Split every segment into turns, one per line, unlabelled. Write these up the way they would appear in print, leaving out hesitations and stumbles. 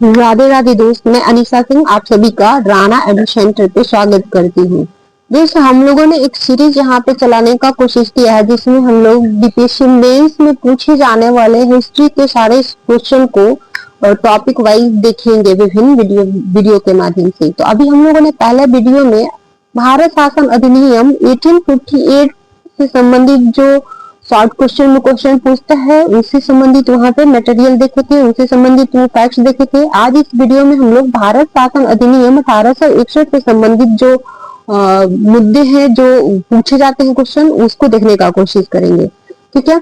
राधे राधे दोस्त, मैं अनीसा सिंह आप सभी का राणा एडू सेंटर पे स्वागत करती हूँ। दोस्त, हम लोगों ने एक सीरीज यहाँ पे चलाने का कोशिश किया है जिसमें हम लोग बीपीएससी मेंस में पूछे जाने वाले हिस्ट्री के सारे क्वेश्चन को और टॉपिक वाइज देखेंगे विभिन्न वीडियो के माध्यम से। तो अभी हम लोगों ने पहले वीडियो में भारत शासन अधिनियम 1858 से संबंधित जो शॉर्ट क्वेश्चन में क्वेश्चन पूछता है उससे संबंधित वहां पे मटेरियल देखे थे, उससे संबंधित वो फैक्ट्स देखे थे। आज इस वीडियो में हम लोग भारत शासन अधिनियम 1861 से संबंधित जो मुद्दे हैं, जो पूछे जाते हैं क्वेश्चन, उसको देखने का कोशिश करेंगे। ठीक है,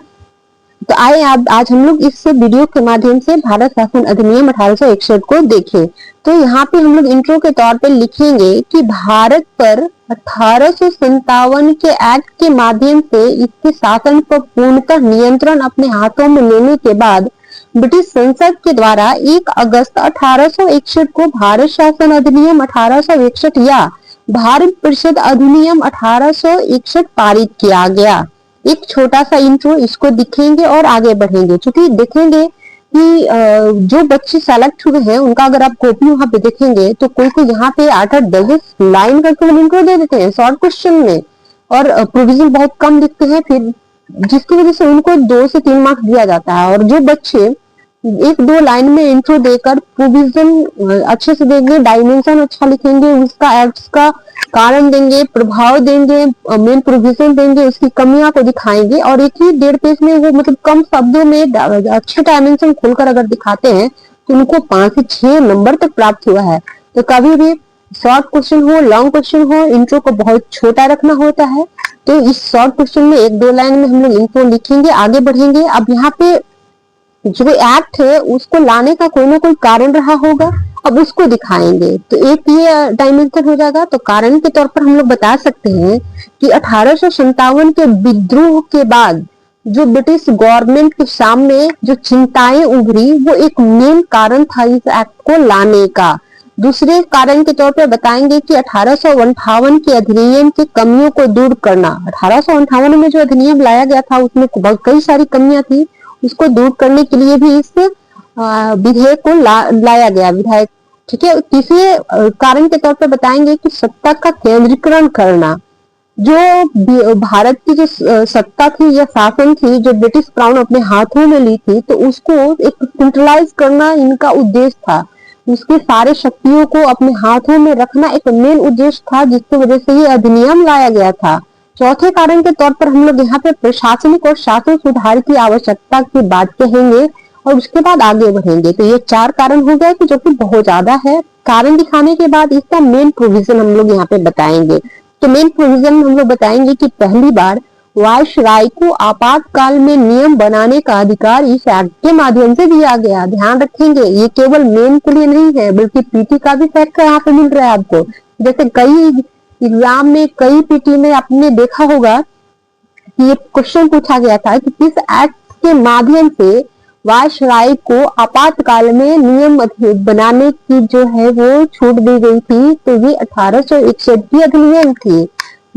तो आए आज हम लोग इस वीडियो के माध्यम से भारत शासन अधिनियम 1861 को देखें। तो यहाँ पे हम लोग इंट्रो के तौर पे लिखेंगे कि भारत पर 1857 के एक्ट के माध्यम से इसके शासन पर पूर्णतः नियंत्रण अपने हाथों में लेने के बाद ब्रिटिश संसद के द्वारा 1 अगस्त 1861 को भारत शासन अधिनियम 1861 या भारत परिषद अधिनियम 1861 पारित किया गया। एक छोटा सा इंट्रो इसको दिखेंगे और आगे बढ़ेंगे। क्योंकि देखेंगे कि जो बच्चे सेलेक्ट हुए हैं उनका अगर आप कॉपी वहां पे देखेंगे तो कोई कोई यहाँ पे 8-8 10 लाइन करके वो इंट्रो दे देते हैं शॉर्ट क्वेश्चन में, और प्रोविजन बहुत कम दिखते हैं, फिर जिसकी वजह से उनको 2 से 3 मार्क्स दिया जाता है। और जो बच्चे 1-2 लाइन में इंट्रो देकर प्रोविजन अच्छे से देंगे, डायमेंशन अच्छा लिखेंगे, उसका एक्ट्स का कारण देंगे, प्रभाव देंगे, मेन प्रोविजन देंगे, उसकी कमियां को दिखाएंगे और एक ही 1.5 पेज में वो मतलब कम शब्दों में अच्छे डायमेंशन खोलकर अगर दिखाते हैं तो उनको 5 से 6 नंबर तक प्राप्त हुआ है। तो कभी भी शॉर्ट क्वेश्चन हो, लॉन्ग क्वेश्चन हो, इंट्रो को बहुत छोटा रखना होता है। तो इस शॉर्ट क्वेश्चन में 1-2 लाइन में हम लोग इंट्रो लिखेंगे, आगे बढ़ेंगे। अब यहाँ पे जो एक्ट है उसको लाने का कोई ना कोई कारण रहा होगा, अब उसको दिखाएंगे। तो एक ये डायमेंशन हो जाएगा। तो कारण के तौर पर हम लोग बता सकते हैं कि 1857 के विद्रोह के बाद जो ब्रिटिश गवर्नमेंट के सामने जो चिंताएं उभरी वो एक मेन कारण था इस एक्ट को लाने का। दूसरे कारण के तौर पर बताएंगे कि 1858 के अधिनियम की कमियों को दूर करना। 1858 में जो अधिनियम लाया गया था उसमें कई सारी कमियां थी, इसको दूर करने के लिए भी इस विधेयक को लाया गया विधायक। ठीक है, तीसरे कारण के तौर पर बताएंगे कि सत्ता का केंद्रीकरण करना। जो भारत की जो सत्ता थी या शासन थी जो ब्रिटिश क्राउन अपने हाथों में ली थी, तो उसको एक सेंट्रलाइज करना इनका उद्देश्य था। उसके सारे शक्तियों को अपने हाथों में रखना एक मेन उद्देश्य था, जिसकी वजह से ये अधिनियम लाया गया था। चौथे कारण के तौर पर हम लोग यहाँ पे प्रशासनिक और शासन सुधार की आवश्यकता की बात कहेंगे और उसके बाद आगे बढ़ेंगे। तो ये 4 कारण हो गए कि जो कि बहुत ज्यादा है। कारण दिखाने के बाद इसका मेन प्रोविजन हम लोग यहाँ पे बताएंगे। तो मेन प्रोविजन हम लोग बताएंगे कि पहली बार वायसराय को आपातकाल में नियम बनाने का अधिकार इस एक्ट के माध्यम से दिया गया। ध्यान रखेंगे, ये केवल मेन के लिए नहीं है बल्कि पीटी का भी फैक्ट यहाँ पे मिल रहा है आपको। जैसे कई एग्जाम में, कई पीटी में आपने देखा होगा कि ये क्वेश्चन पूछा गया था कि किस एक्ट के माध्यम से वायसराय को आपातकाल में नियम बनाने की जो है वो छूट दी गई थी। तो ये 1861 की अधिनियम थी।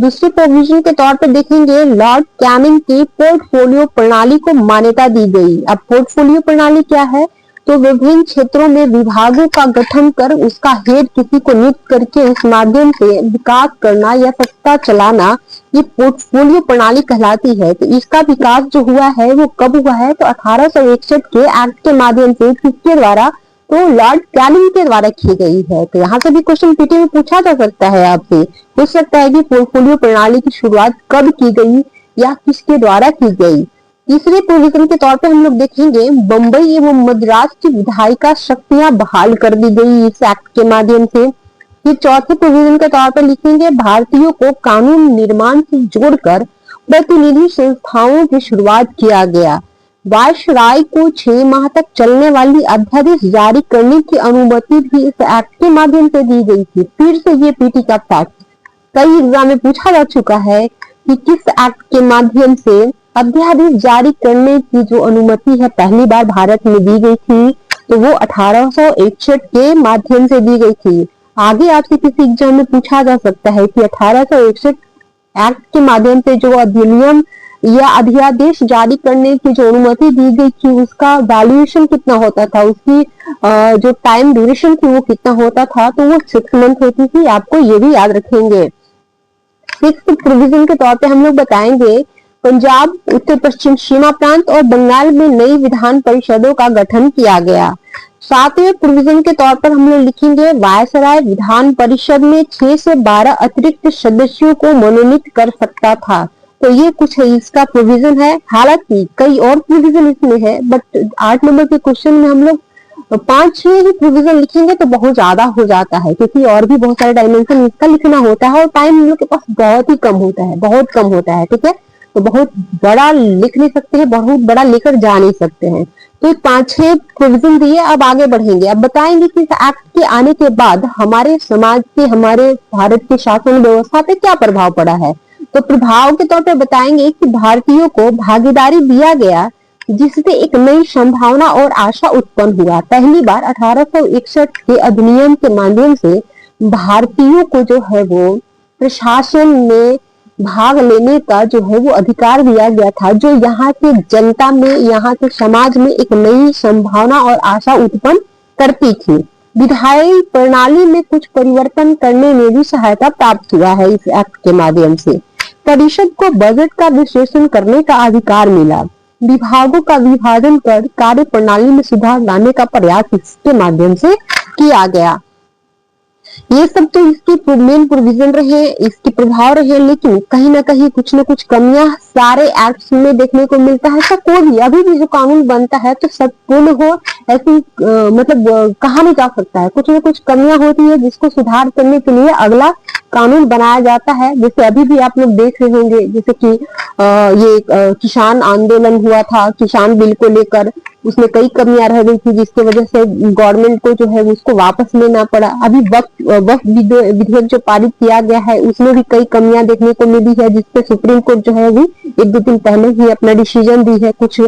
दूसरे प्रोविजन के तौर पर देखेंगे लॉर्ड कैनिंग की पोर्टफोलियो प्रणाली को मान्यता दी गई। अब पोर्टफोलियो प्रणाली क्या है? तो विभिन्न क्षेत्रों में विभागों का गठन कर उसका हेड किसी को नियुक्त करके उस माध्यम से विकास करना या सत्ता चलाना, ये पोर्टफोलियो प्रणाली कहलाती है। तो इसका विकास जो हुआ है वो कब हुआ है? तो 1861 के एक्ट के माध्यम से। किसके द्वारा? तो लॉर्ड कैनिंग के द्वारा की गई है। तो यहाँ से भी क्वेश्चन पीटी में पूछा जा सकता है, आपसे पूछ सकता है कि पोर्टफोलियो प्रणाली की शुरुआत कब की गई या किसके द्वारा की गई। तीसरे प्रोविजन के तौर पर हम लोग देखेंगे बंबई एवं मद्रास की विधायिका शक्तियां बहाल कर दी गई इस एक्ट के माध्यम से। फिर चौथे प्रोविजन के तौर पर लिखेंगे भारतीयों को कानून निर्माण से जोड़कर प्रतिनिधि संस्थाओं की शुरुआत किया गया। वायसराय को 6 माह तक चलने वाली अध्यादेश जारी करने की अनुमति भी इस एक्ट के माध्यम से दी गई थी। फिर से ये पीटी का फैक्ट कई एग्जाम में पूछा जा चुका है कि किस एक्ट के माध्यम से अध्यादेश जारी करने की जो अनुमति है पहली बार भारत में दी गई थी। तो वो 1861 के माध्यम से दी गई थी। आगे आपसे किसी एग्जाम में पूछा जा सकता है कि 1861 एक्ट के माध्यम से जो अधिनियम या अध्यादेश जारी करने की जो अनुमति दी गई थी उसका वैल्यूएशन कितना होता था, उसकी जो टाइम ड्यूरेशन थी वो कितना होता था, तो वो 6 मंथ होती थी। आपको ये भी याद रखेंगे। 6th प्रोविजन के तौर पे हम लोग बताएंगे पंजाब, उत्तर पश्चिम सीमा प्रांत और बंगाल में नई विधान परिषदों का गठन किया गया। 7वें प्रोविजन के तौर पर हम लोग लिखेंगे वायसराय विधान परिषद में 6 से 12 अतिरिक्त सदस्यों को मनोनीत कर सकता था। तो ये कुछ इसका प्रोविजन है। हालांकि कई और प्रोविजन इसमें है, बट 8 नंबर के क्वेश्चन में हम लोग 5-6 ही प्रोविजन लिखेंगे तो बहुत ज्यादा हो जाता है, क्योंकि और भी बहुत सारे डायमेंशन इसका लिखना होता है और टाइम हम लोग के पास बहुत ही कम होता है, बहुत कम होता है। ठीक है, तो बहुत बड़ा लिख नहीं सकते हैं, बहुत बड़ा लेकर जा नहीं सकते हैं। तो 5-6 प्रोविजन दिए। अब आगे बढ़ेंगे, अब बताएंगे कि इस एक्ट के आने के बाद हमारे समाज के, हमारे भारत के शासन व्यवस्था पे क्या प्रभाव पड़ा है। तो प्रभाव के तौर पे बताएंगे कि भारतीयों को भागीदारी दिया गया, जिससे एक नई संभावना और आशा उत्पन्न हुआ। पहली बार 1861 के अधिनियम के माध्यम से भारतीयों को जो है वो प्रशासन में भाग लेने का जो है वो अधिकार दिया गया था, जो यहाँ के जनता में, यहाँ के समाज में एक नई संभावना और आशा उत्पन्न करती थी। विधायी प्रणाली में कुछ परिवर्तन करने में भी सहायता प्राप्त हुआ है इस एक्ट के माध्यम से। परिषद को बजट का विश्लेषण करने का अधिकार मिला। विभागों का विभाजन कर कार्य प्रणाली में सुधार लाने का प्रयास इसके माध्यम से किया गया। ये सब तो इसकी मेन प्रोविजन रहे, इसके प्रभाव रहे, लेकिन कहीं ना कहीं कुछ न कुछ कमियां सारे एक्ट्स में देखने को मिलता है। तो कोई भी अभी भी जो कानून बनता है तो सब पूर्ण हो ऐसी मतलब कहा नहीं जा सकता है। कुछ न कुछ कमियां होती है जिसको सुधार करने के लिए अगला कानून बनाया जाता है। जैसे अभी भी आप लोग देख रहे होंगे, जैसे कि ये किसान आंदोलन हुआ था, किसान बिल को लेकर उसमें कई कमियां रह गई थी, जिसकी वजह से गवर्नमेंट को जो है उसको वापस लेना पड़ा। अभी वक्फ विधेयक जो पारित किया गया है उसमें भी कई कमियां देखने को मिली है, जिसपे सुप्रीम कोर्ट जो है भी 1-2 दिन पहले ही अपना डिसीजन दी है। कुछ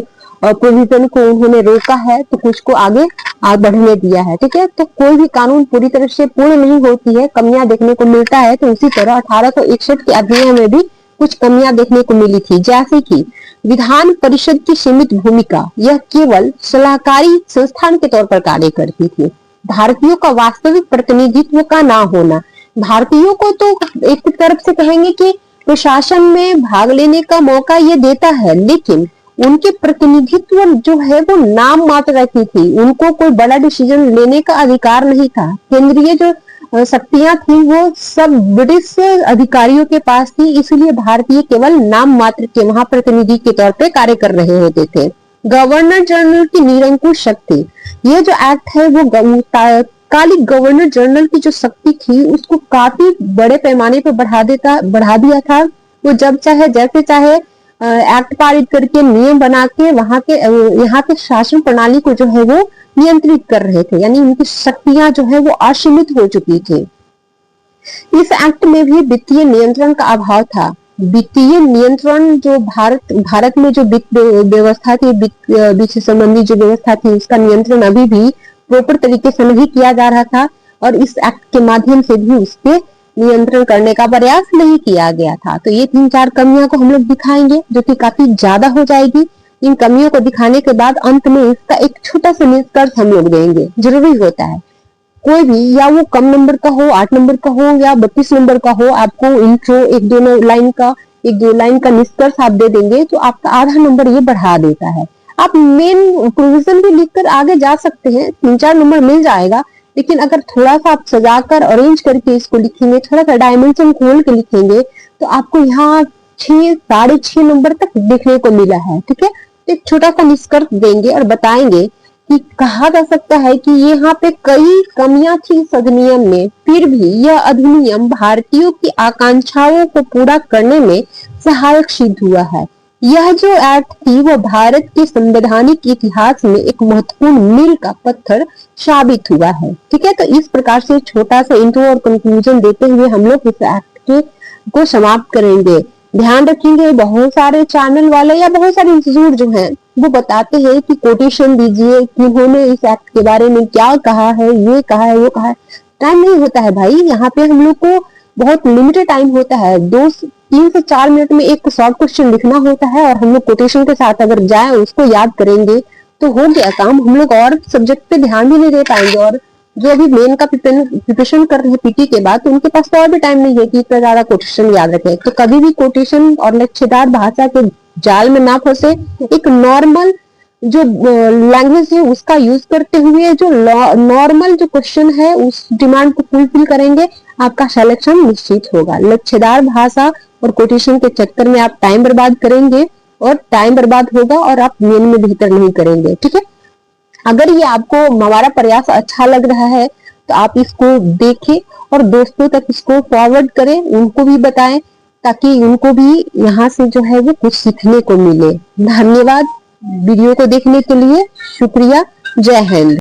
प्रोविजन को उन्होंने रोका है तो कुछ को आगे बढ़ने दिया है। ठीक है, तो कोई भी कानून पूरी तरह से पूर्ण नहीं होती है, कमियां देखने को मिलता है। तो उसी तरह 1861 के अधिनियम में भी कुछ कमियां देखने को मिली थी, जैसे कि विधान परिषद की सीमित भूमिका, यह केवल सलाहकारी संस्थान के तौर पर कार्य करती थी। भारतीयों का वास्तविक प्रतिनिधित्व का ना होना, भारतीयों को तो एक तरफ से कहेंगे कि प्रशासन में भाग लेने का मौका ये देता है, लेकिन उनके प्रतिनिधित्व जो है वो नाम मात्र रहती थी, उनको कोई बड़ा डिसीजन लेने का अधिकार नहीं था। केंद्रीय जो शक्तियां थी वो सब ब्रिटिश अधिकारियों के पास थी, इसलिए भारतीय केवल नाम मात्र के वहां प्रतिनिधि के तौर पे कार्य कर रहे होते थे। गवर्नर जनरल की निरंकुश शक्ति, ये जो एक्ट है वो तात्कालिक गवर्नर जनरल की जो शक्ति थी उसको काफी बड़े पैमाने पर बढ़ा दिया था। वो जब चाहे जैसे चाहे एक्ट पारित करके नियम बना के वहां के यहाँ के शासन प्रणाली को जो है वो नियंत्रित कर रहे थे, यानी उनकी शक्तियां जो है वो असीमित हो चुकी थी। इस एक्ट में भी वित्तीय नियंत्रण का अभाव था। वित्तीय नियंत्रण जो भारत में जो वित्त व्यवस्था थी, वित्त से संबंधी जो व्यवस्था थी, उसका नियंत्रण अभी भी प्रॉपर तरीके से नहीं किया जा रहा था और इस एक्ट के माध्यम से भी उसके नियंत्रण करने का प्रयास नहीं किया गया था। तो ये 3-4 कमियों को हम लोग दिखाएंगे जो कि काफी ज्यादा हो जाएगी। इन कमियों को दिखाने के बाद अंत में इसका एक छोटा सा निष्कर्ष हम लोग देंगे, जरूरी होता है। कोई भी, या वो कम नंबर का हो, 8 नंबर का हो या 32 नंबर का हो, आपको इंट्रो 1-2 लाइन का निष्कर्ष आप दे देंगे तो आपका आधा नंबर ये बढ़ा देता है। आप मेन प्रोविजन भी लिखकर आगे जा सकते हैं, 3-4 नंबर मिल जाएगा, लेकिन अगर थोड़ा सा आप सजाकर अरेंज करके इसको लिखेंगे, थोड़ा सा डायमेंशन खोल के लिखेंगे तो आपको यहाँ 6-6.5 नंबर तक देखने को मिला है। ठीक है, एक छोटा सा निष्कर्ष देंगे और बताएंगे कि कहा जा सकता है कि यहाँ पे कई कमियां थी इस अधिनियम में, फिर भी यह अधिनियम भारतीयों की आकांक्षाओं को पूरा करने में सहायक सिद्ध हुआ है। यह जो एक्ट थी वो भारत के संवैधानिक इतिहास में एक महत्वपूर्ण मील का पत्थर साबित हुआ है। ठीक है, तो इस प्रकार से छोटा सा इंट्रो और कंक्लूजन देते हुए हम लोग इस एक्ट को समाप्त करेंगे। ध्यान रखेंगे, बहुत सारे चैनल वाले या बहुत सारे इंस्टीट्यूट जो हैं वो बताते हैं कि कोटेशन दीजिए कि उन्होंने इस एक्ट के बारे में क्या कहा है, ये कहा है, वो कहा है। टाइम नहीं होता है भाई, यहाँ पे हम लोग को बहुत लिमिटेड टाइम होता है। 3 से 4 मिनट में एक शॉर्ट क्वेश्चन लिखना होता है और हम लोग कोटेशन के साथ अगर जाए उसको याद करेंगे तो हो गया काम। हम लोग और सब्जेक्ट पे ध्यान भी नहीं दे पाएंगे। और जो अभी मेन का प्रिपरेशन कर रहे हैं पीटी के बाद, तो उनके पास तो और भी टाइम नहीं है कि इतना ज्यादा कोटेशन याद रखें। तो कभी भी कोटेशन और लच्छेदार भाषा के जाल में ना फंसे, एक नॉर्मल जो लैंग्वेज है उसका यूज करते हुए जो नॉर्मल जो क्वेश्चन है उस डिमांड को फुलफिल करेंगे, आपका सिलेक्शन निश्चित होगा। लच्छेदार भाषा और कोटेशन के चक्कर में आप टाइम बर्बाद करेंगे और टाइम बर्बाद होगा और आप मेन में बेहतर नहीं करेंगे। ठीक है, अगर ये आपको हमारा प्रयास अच्छा लग रहा है तो आप इसको देखें और दोस्तों तक इसको फॉरवर्ड करें, उनको भी बताएं ताकि उनको भी यहाँ से जो है वो कुछ सीखने को मिले। धन्यवाद वीडियो को देखने के लिए, शुक्रिया, जय हिंद।